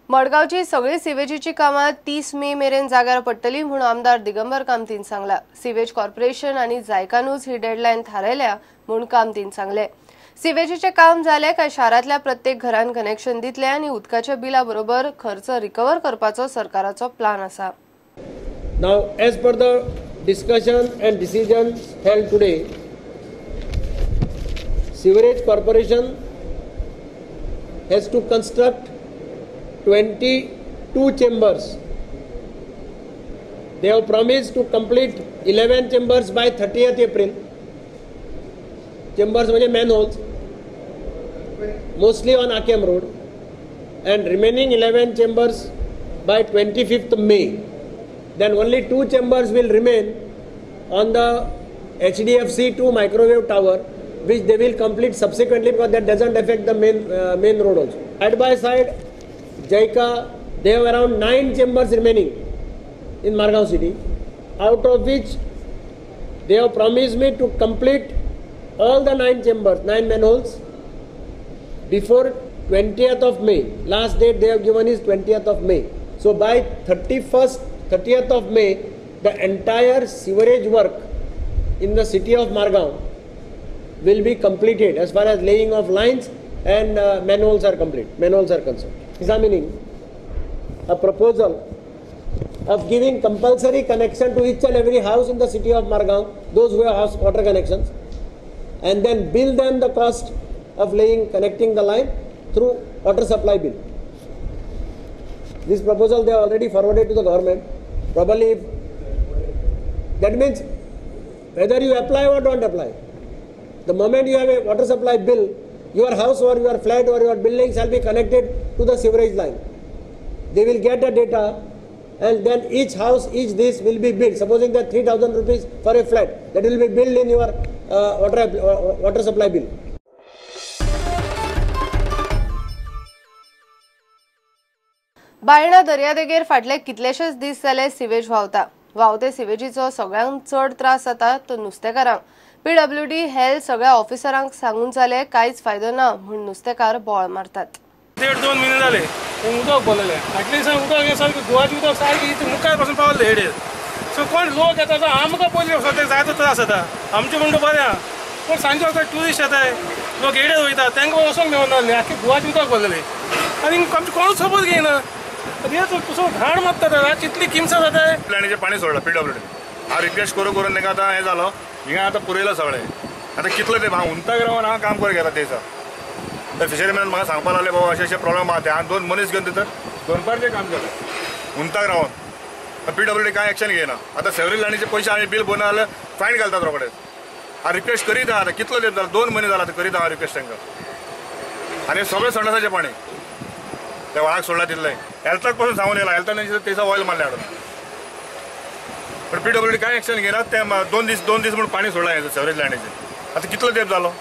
मडगावची सगळी सिवेजीची कामां 30 मे मेरेन जाग्यार पडटली म्हणून आमदार दिगंबर कामतीन सांगला। सिवेज कॉर्पोरेशन आणि जायकानूच ही डेडलायन थारायल्या म्हणून कामतीन सांगले। सिवेजीचे काम जाले काय शारातल्या प्रत्येक घरान कनेक्शन दितले आणि उदकाच्या बिला बरोबर खर्च रिकवर करपाचो सरकाराचो प्लान आसा। Now, as per the discussion and decisions held today, Sewerage Corporation has to construct 22 chambers. They have promised to complete 11 chambers by 30th April. Chambers means manholes, mostly on Akem Road, and remaining 11 chambers by 25th May. Then only 2 chambers will remain on the HDFC 2 microwave tower, which they will complete subsequently because that doesn't affect the main road also. Side by side, Jaika, they have around 9 chambers remaining in Margao city, out of which they have promised me to complete all the 9 chambers, 9 manholes before 20th of May. Last date they have given is 20th of May. So by 30th of May, the entire sewerage work in the city of Margao will be completed as far as laying of lines and manholes are complete. Manholes are concerned. Examining a proposal of giving compulsory connection to each and every house in the city of Margao, those who have water connections, and then bill them the cost of connecting the line through water supply bill. This proposal they have already forwarded to the government. Probably, that means whether you apply or don't apply, the moment you have a water supply bill, your house or your flat or your building shall be connected to the sewerage line. They will get the data, and then each house, each this will be billed. Supposing that 3,000 rupees for a flat, that will be billed in your water supply bill. Baina दर्यादेगेर फाटले कितलेशेच दीस जाले sewage व्हांवता। व्हांवते सिवेजीचो सगळ्यांत चड त्रास जाता तो नुस्तेकारांक। PWD हेल्थ सगळ्या ऑफिसरांक सांगून जाले कांयच फायदो ना म्हणून नुस्तेकार बोळ मारतात। 1.5-2 महिने झाले उदक बोलले ॲटलिस्ट उदक हे सारखं गुवाची उदक सारखी मुखार पासून पावले हेडे सो कोण लोक येता आमकां पयलीं सद्या जायतो त्रास जाता आमचे म्हणून बरें पण सांजे वखदां ट्युरिस्ट येताय लोक हेडे वयता तांकां वचोंक मेळून नासलें आख्खी गुवाची उदक बोलले आनी आमचे कोणूच सपोर्ट घेयना तसो घाण मारता कितली किमसा जाता प्लॅनीचे पाणी सोडलं PWD हांव रिक्वेस्ट करून करून ताका आतां हें जालो हिंगा आतां पुरयला सगळें आतां कितले ते हांव उंताक रावन हांव काम करून घेता तेचा तर फिशरीमॅन म्हाका सांगपाक लागले बाबा अशें अशें प्रॉब्लेम आहा ते हांव 2 मनीस घेवन तर दोनपारचें काम केलें उंताक रावन PWD कांय एक्शन घेयना आतां सेवरेज लायनीचे पयशे आमी बिल भरना जाल्यार फायन घालतात रोखडेच हांव रिक्वेस्ट करीत आहा आतां कितलो तेंप जाला 2 म्हयने जाला करीत हांव रिक्वेस्ट तांकां आनी सगळें संडासाचें पाणी त्या व्हाळाक सोडला तितलें हेल्थाक पासून सांगून येयला हेल्थान तेचा ऑयल मारले हाडून पण PWD कांय एक्शन घेयना ते 2 दीस म्हणून पाणी सोडला हें सेवरेज लायनीचें आतां कितलो तेंप जालो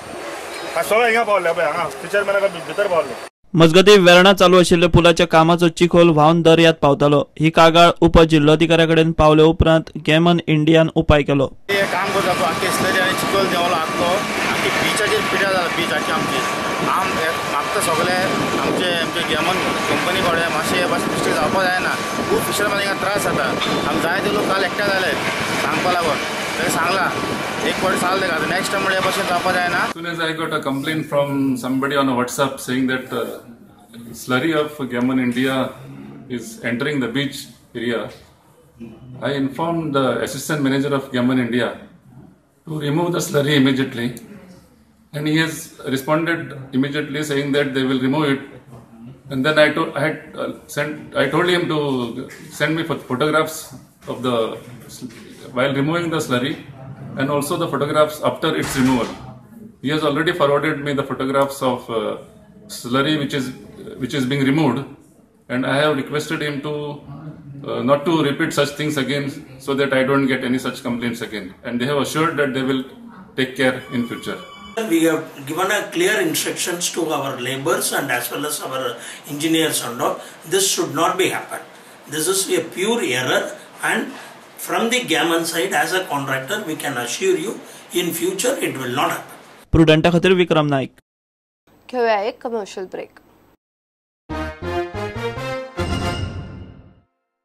सगळें हिंगा पावले पळय हांगा फिशरमॅनाक भितर पावले। मजगती वेर्णा चालू आशिल्ल्या पुलाच्या कामाचो चिखोल व्हांवन दर्यांत पावतालो। ही कागाळ उपजिल्लोधिकाऱ्या कडेन पावले उपरांत गेमन इंडियान उपाय केलो। काम करता आख्खे स्लरी आनी चिखोल देंवलो आसलो आख्खी बिचाचेर पिड्यार जाला बीच आख्खी आमची मागता सगळे आमचे गेमन कंपनी कडेन मातशें मिस्टेक जावपाक जायना खूब फिशरमॅन हिंगा त्रास जाता आमी जायते लोक काल एकठांय जाले सांगपा लागून ताणें सांगलां एक फावटी सांगलें ताका आतां नेक्स्ट टायम म्हणल्यार हे भशेन जावपाक जायना। As soon as I got a complaint from somebody on a WhatsApp saying that slurry of Gammon India is entering the beach area, I informed the assistant manager of Gammon India to remove the slurry immediately, and he has responded immediately saying that they will remove it. And then I told him to send me photographs of the while removing the slurry and also the photographs after its removal. He has already forwarded me the photographs of slurry which is being removed, and I have requested him to not to repeat such things again so that I don't get any such complaints again, and they have assured that they will take care in future. We have given a clear instructions to our laborers and as well as our engineers and all. This should not be happen. This is a pure error, and from the Gammon side as a contractor we can assure you in future it will not happen. Prudent खातीर विक्रम नाईक। घेऊया एक commercial break.